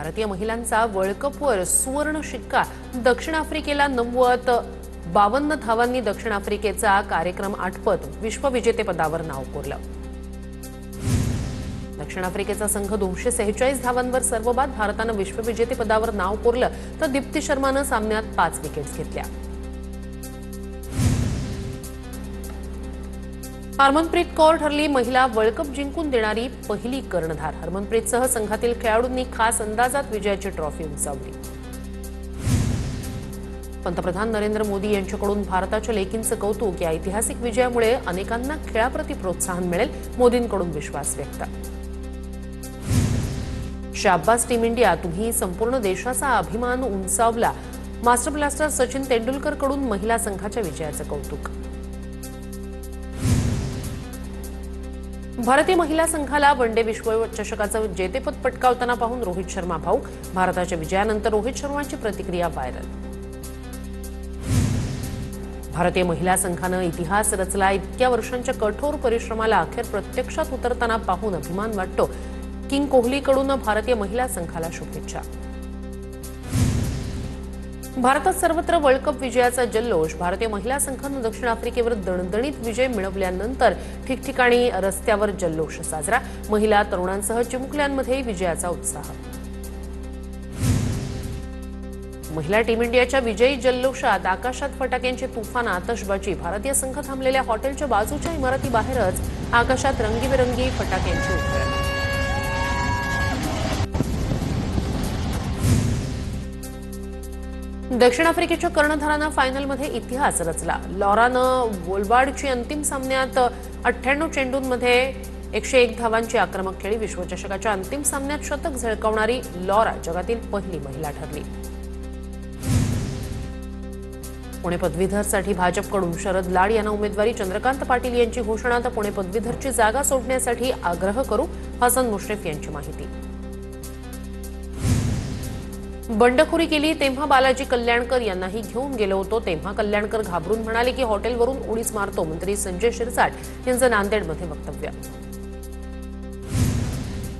भारतीय महिलांचा वर्ल्ड कपवर सुवर्ण शिक्का दक्षिण आफ्रिकेला नमवत 52 धावांनी दक्षिण आफ्रिकेचा कार्यक्रम आटपत विश्वविजेतेपदावर नाव कोरलं। दक्षिण आफ्रिकेचा संघ 246 धावांवर सर्वबाद भारतानं विश्वविजेतेपदावर नाव कोरलं तर दीप्ती शर्मानं सामन्यात 5 विकेट्स घेतल्या। हरमनप्रीत कौर ठरली महिला वर्ल्ड कप जिंकून देणारी पहिली कर्णधार। हरमनप्रीतसह संघातील खेळाडूंनी खास अंदाजात विजयाची ट्रॉफी उंचावली। पंतप्रधान नरेंद्र मोदी यांच्याकडून भारताच्या लेकींचं कौतुक। या ऐतिहासिक विजयामुळे अनेकांना खेळाप्रती प्रोत्साहन मिळेल, मोदींकडून विश्वास व्यक्त। शाबास टीम इंडिया, तुम्ही संपूर्ण देशाचा अभिमान उंचावला। मास्टर ब्लास्टर सचिन तेंडुलकरकडून महिला संघाच्या विजयाचं कौतुक। भारतीय महिला संघाला वनडे विश्वचषकाचं जेतेपद पटकावताना पाहून रोहित शर्मा भाऊक। भारताच्या विजयानंतर रोहित शर्माची प्रतिक्रिया व्हायरल। भारतीय महिला संघानं इतिहास रचला। इतक्या वर्षांच्या कठोर परिश्रमाला अखेर प्रत्यक्षात उतरताना पाहून अभिमान वाटतो। किंग कोहलीकडून भारतीय महिला संघाला शुभेच्छा। भारतात सर्वत्र वर्ल्ड कप विजयाचा जल्लोष। भारतीय महिला संघानं दक्षिण आफ्रिकेवर दणदणीत विजय मिळवल्यानंतर ठिकठिकाणी रस्त्यावर जल्लोष साजरा। महिला तरुणांसह चिमुकल्यांमध्ये विजयाचा उत्साह। महिला टीम इंडियाच्या विजयी जल्लोषात आकाशात फटाक्यांची तुफान आतषबाजी। भारतीय संघ थांबलेल्या हॉटेलच्या बाजूच्या इमारतीबाहेरच आकाशात रंगीबेरंगी फटाक्यांची उधळण। दक्षिण आफ्रिकेच्या कर्णधारानं फायनलमध्ये इतिहास रचला। लॉरानं वोल्वार्डची अंतिम सामन्यात 98 चेंडूंमध्ये 101 धावांची आक्रमक खेळी। विश्वचषकाच्या अंतिम सामन्यात शतक झळकावणारी लॉरा जगातील पहिली महिला ठरली। पुणे पदवीधरसाठी भाजपकडून शरद लाड यांना उमेदवारी। चंद्रकांत पाटील यांची घोषणा। तर पुणे पदवीधरची जागा सोडण्यासाठी आग्रह करू, हसन मुश्रीफ यांची माहिती। बंडखोरी केली तेव्हा बालाजी कल्याणकर यांनाही घेऊन गेलो होतो, तेव्हा कल्याणकर घाबरून म्हणाले की हॉटेलवरून उडीच मारतो। मंत्री संजय शिरसाट यांचं नांदेडमध्ये वक्तव्य।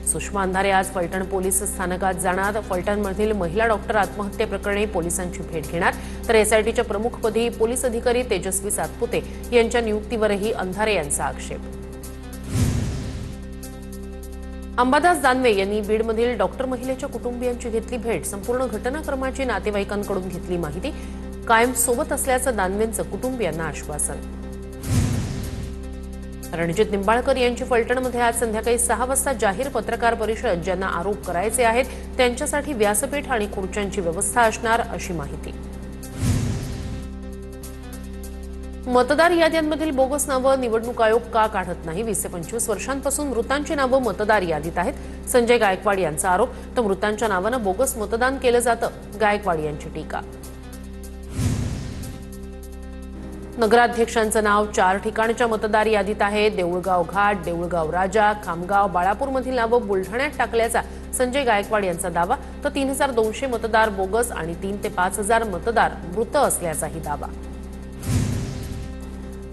सुषमा अंधारे आज फलटण पोलीस स्थानकात जाणार। फलटणमधील महिला डॉक्टर आत्महत्येप्रकरणी पोलिसांची भेट घेणार। तर एसआयटीच्या प्रमुखपदी पोलीस अधिकारी तेजस्वी सातपुते यांच्या नियुक्तीवरही अंधारे यांचा आक्षेप। अंबादास दानवे यांनी बीडमधील डॉक्टर महिलेच्या कुटुंबियांची घेतली भेट। संपूर्ण घटनाक्रमाची नातेवाईकांकडून घेतली माहिती। कायम सोबत असल्याचं दानवेंचं कुटुंबियांना आश्वासन। रणजित निंबाळकर यांची फलटणमध्ये आज संध्याकाळी 6 वाजता जाहीर पत्रकार परिषद। ज्यांना आरोप करायचे आहेत त्यांच्यासाठी व्यासपीठ आणि खुर्च्यांची व्यवस्था असणार, अशी माहिती। मतदार याद्यांमधील बोगस नावं निवडणूक आयोग का काढत नाही? 20 ते 25 वर्षांपासून मृतांची नावं मतदार यादीत आहेत। संजय गायकवाड यांचा आरोप। तर मृतांच्या नावानं बोगस मतदान केलं जातं, गायकवाड यांची टीका। नगराध्यक्षांचं नाव 4 ठिकाणच्या मतदार यादीत आहे। देऊळगाव घाट, देऊळगाव राजा, खामगाव, बाळापूरमधील नावं बुलढाण्यात टाकल्याचा संजय गायकवाड यांचा दावा। तर 3200 मतदार बोगस आणि 3 ते 5000 मतदार मृत असल्याचाही दावा।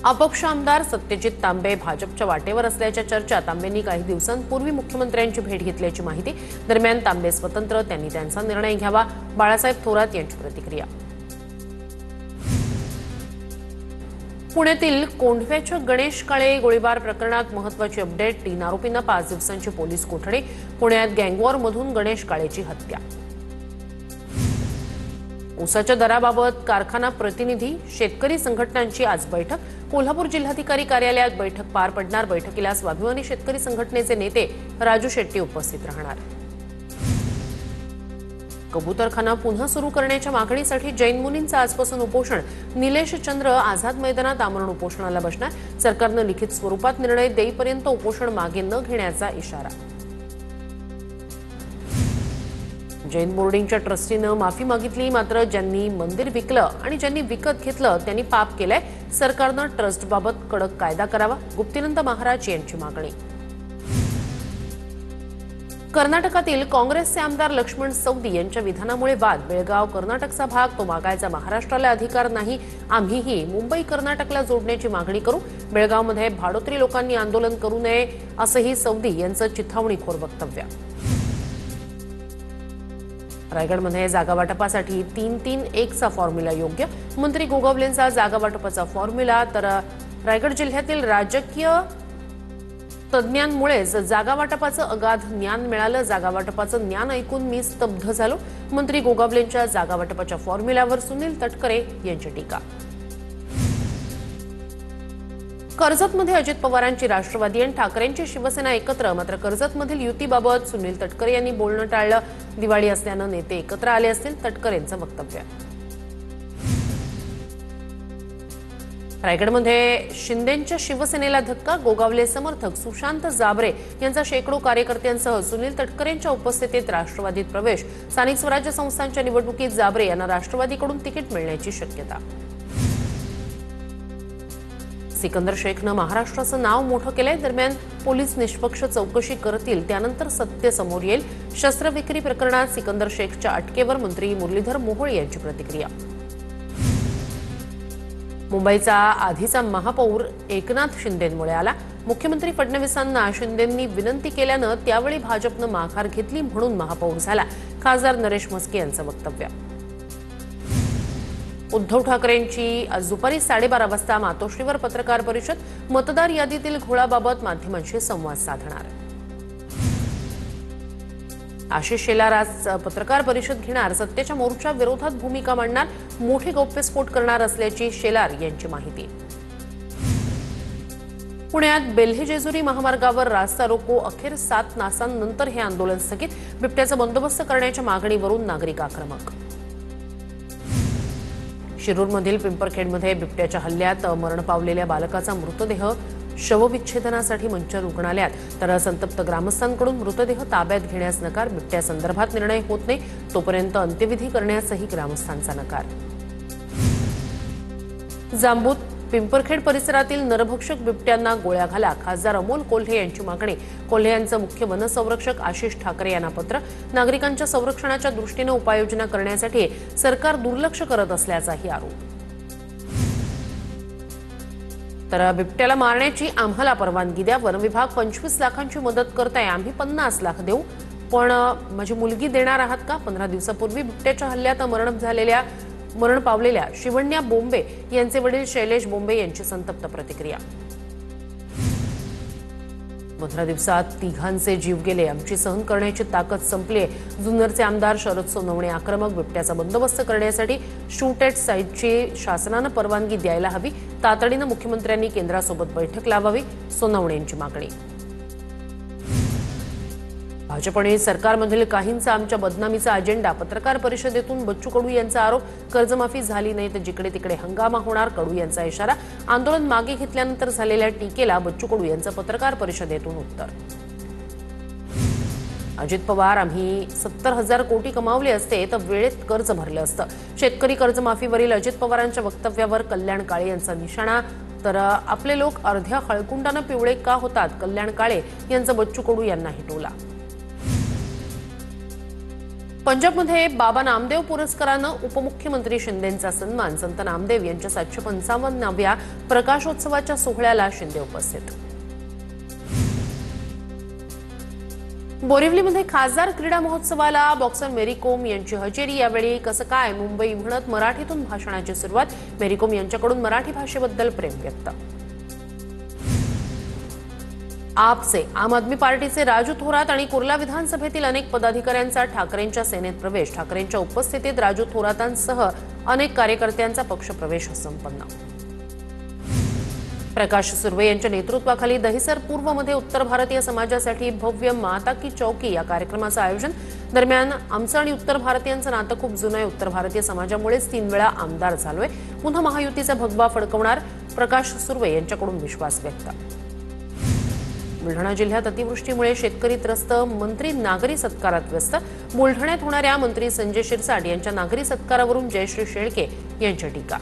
अपक्ष आमदार सत्यजित तांबे भाजपच्या वाटेवर असल्याच्या चर्चा। तांबेंनी काही दिवसांपूर्वी मुख्यमंत्र्यांची भेट घेतल्याची माहिती। दरम्यान तांबे स्वतंत्र, त्यांनी त्यांचा निर्णय घ्यावा, बाळासाहेब थोरात यांची प्रतिक्रिया। पुण्यातील कोंढव्याच्या गणेश काळे गोळीबार प्रकरणात महत्त्वाची अपडेट। 3 आरोपींना 5 दिवसांची पोलीस कोठडी। पुण्यात गँगवॉरमधून गणेश काळेची हत्या। ऊसाच्या दराबाबत कारखाना प्रतिनिधी शेतकरी संघटनांची आज बैठक। कोल्हापूर जिल्हाधिकारी कार्यालयात बैठक पार पडणार। बैठकीला स्वाभिमानी शेतकरी संघटनेचे नेते राजू शेट्टी उपस्थित राहणार। कबूतरखाना पुन्हा सुरू करण्याच्या मागणीसाठी जैन मुनींचं आजपासून उपोषण। निलेश चंद्र आझाद मैदानात आमरण उपोषणाला बसणार। सरकारनं लिखित स्वरूपात निर्णय देईपर्यंत उपोषण मागे न घेण्याचा इशारा। जैन बोर्डिंगच्या ट्रस्टीनं माफी मागितली, मात्र ज्यांनी मंदिर विकलं आणि ज्यांनी विकत घेतलं त्यांनी पाप केलंय। सरकारनं ट्रस्टबाबत कडक कायदा करावा, गुप्तिनंद महाराज यांची मागणी। कर्नाटकातील काँग्रेसचे आमदार लक्ष्मण सवदी यांच्या विधानामुळे वाद। बेळगाव कर्नाटकचा भाग, तो मागायचा महाराष्ट्राला अधिकार नाही। आम्हीही मुंबई कर्नाटकला जोडण्याची मागणी करू। बेळगावमध्ये भाडोत्री लोकांनी आंदोलन करू नये, असंही सवदी यांचं चिथावणीखोर वक्तव्य। रायगडमध्ये जागा वाटपासाठी 3-3-1चा फॉर्म्युला योग्य. मंत्री गोगावलेंचा जागा वाटपाचा फॉर्म्युला. तर रायगड जिल्ह्यातील राजकीय तज्ज्ञांमुळेच जागा वाटपाचं अगाध ज्ञान मिळालं. जागा वाटपाचं ज्ञान ऐकून मी स्तब्ध झालो. मंत्री गोगावलेंच्या जागा वाटपाच्या फॉर्म्युल्यावर सुनील तटकरे यांची टीका. कर्जतमध्ये अजित पवारांची राष्ट्रवादी आणि ठाकरेंची शिवसेना एकत्र. मात्र कर्जतमधील युतीबाबत सुनील तटकरे यांनी बोलणं टाळलं. दिवाळी असल्यानं नेते एकत्र आले असतील, तटकरेंचं वक्तव्य. रायगडमध्ये शिंदेंच्या शिवसेनेला धक्का. गोगावले समर्थक सुशांत जाबरे यांचा शेकडो कार्यकर्त्यांसह सुनील तटकरेंच्या उपस्थितीत राष्ट्रवादीत प्रवेश. स्थानिक स्वराज्य संस्थांच्या निवडणुकीत जाबरे यांना राष्ट्रवादीकडून तिकीट मिळण्याची शक्यता. सिकंदर शेखनं महाराष्ट्राचं नाव मोठं केलंय. दरम्यान पोलीस निष्पक्ष चौकशी करतील, त्यानंतर सत्य समोर येईल. शस्त्रविक्री प्रकरणात सिकंदर शेखच्या अटकेवर मंत्री मुरलीधर मोहोळ यांची प्रतिक्रिया. मुंबईचा आधीचा महापौर एकनाथ शिंदेंमुळे आला. मुख्यमंत्री फडणवीसांना शिंदेंनी विनंती केल्यानं त्यावेळी भाजपनं माघार घेतली म्हणून महापौर झाला. खासदार नरेश म्हस्के यांचं वक्तव्य. उद्धव ठाकरेंची आज दुपारी 12:30 वाजता मातोश्रीवर पत्रकार परिषद. मतदार यादीतील घोळाबाबत माध्यमांशी संवाद साधणार. आशिष शेलार आज पत्रकार परिषद घेणार. सत्तेच्या मोर्चा विरोधात भूमिका मांडणार. मोठे गौप्यस्फोट करणार असल्याची शेलार यांची माहिती. पुण्यात बेल्हे जेजुरी महामार्गावर रास्ता रोको. अखेर 7 तासांनंतर हे आंदोलन स्थगित. बिबट्याचा बंदोबस्त करण्याच्या मागणीवरून नागरिक आक्रमक. शिरूरमधील पिंपरखेडमध्ये बिबट्याच्या हल्ल्यात मरण पावलेल्या बालकाचा मृतदेह शवविच्छेदनासाठी मंच रुग्णालयात. तर संतप्त ग्रामस्थांकडून मृतदेह ताब्यात घेण्यास नकार. बिबट्यासंदर्भात निर्णय होत नाही तोपर्यंत अंत्यविधी करण्यासही ग्रामस्थांचा नकार. जांबूत पिंपरखेड परिसरातील नरभक्षक बिबट्यांना गोळ्या घाला. खासदार अमोल कोल्हे यांची मागणी. कोल्हे यांचं मुख्य वनसंरक्षक आशिष ठाकरे यांना पत्र. नागरिकांच्या संरक्षणाच्या दृष्टीने उपाययोजना करण्यासाठी सरकार दुर्लक्ष करत असल्याचाही आरोप. तर बिबट्याला मारण्याची आम्हाला परवानगी द्या. वनविभाग 25 लाखांची मदत करताय. आम्ही 50 लाख देऊ, पण माझी मुलगी देणार आहात का? 15 दिवसापूर्वी बिबट्याच्या हल्ल्यात मरण पावलेल्या शिवण्या बोंबे यांचे वडील शैलेश बोंबे यांची संतप्त प्रतिक्रिया. 15 दिवसात तिघांचे जीव गेले. आमची सहन करण्याची ताकद संपली. जुन्नरचे आमदार शरद सोनवणे आक्रमक. बिबट्याचा बंदोबस्त करण्यासाठी शूट ॲट साईटची शासनानं परवानगी द्यायला हवी. तातडीनं मुख्यमंत्र्यांनी केंद्रासोबत बैठक लावावी. सोनवणे यांची मागणी. भाजप आणि सरकारमधील काहींचा आमच्या बदनामीचा अजेंडा. पत्रकार परिषदेतून बच्चू कडू यांचा आरोप. कर्जमाफी झाली नाही तर जिकडे तिकडे हंगामा होणार. कडू यांचा इशारा. आंदोलन मागे घेतल्यानंतर झालेल्या टीकेला बच्चू कडू यांचं पत्रकार परिषदेतून उत्तर. अजित पवार आम्ही 70,000 कोटी कमावले असते तर वेळेत कर्ज भरलं असतं. शेतकरी कर्जमाफीवरील अजित पवारांच्या वक्तव्यावर कल्याण काळे यांचा निशाणा. तर आपले लोक अर्ध्या हळकुंडानं पिवळे का होतात? कल्याण काळे यांचं बच्चू कडू यांनाही टोला. पंजाबमध्ये बाबा नामदेव पुरस्कारानं उपमुख्यमंत्री शिंदेंचा सन्मान. संत नामदेव यांच्या 755व्या प्रकाशोत्सवाच्या सोहळ्याला शिंदे उपस्थित. बोरिवलीमध्ये खासदार क्रीडा महोत्सवाला बॉक्सर मेरी कोम यांची हजेरी. यावेळी कसं काय मुंबई म्हणत मराठीतून भाषणाची सुरुवात. मेरी कोम यांच्याकडून मराठी भाषेबद्दल प्रेम व्यक्त. आपचे आम आदमी पार्टीचे राजू थोरात आणि कुर्ला विधानसभेतील अनेक पदाधिकाऱ्यांचा ठाकरेंच्या सेनेत प्रवेश. ठाकरेंच्या उपस्थितीत राजू थोरातांसह अनेक कार्यकर्त्यांचा पक्षप्रवेश संपन्न. प्रकाश सुर्वे यांच्या नेतृत्वाखाली दहिसर पूर्वमध्ये उत्तर भारतीय समाजासाठी भव्य माता की चौकी या कार्यक्रमाचं आयोजन. दरम्यान आमचं आणि उत्तर भारतीयांचं नातं खूप जुनं आहे. उत्तर भारतीय समाजामुळेच 3 वेळा आमदार झालोय. पुन्हा महायुतीचा भगवा फडकवणार. प्रकाश सुर्वे यांच्याकडून विश्वास व्यक्त. बुलढाणा जिल्ह्यात अतिवृष्टीमुळे शेतकरी त्रस्त. मंत्री नागरी सत्कारात व्यस्त. बुलढाण्यात होणाऱ्या मंत्री संजय शिरसाट यांच्या नागरी सत्कारावरून जयश्री शेळके यांची टीका.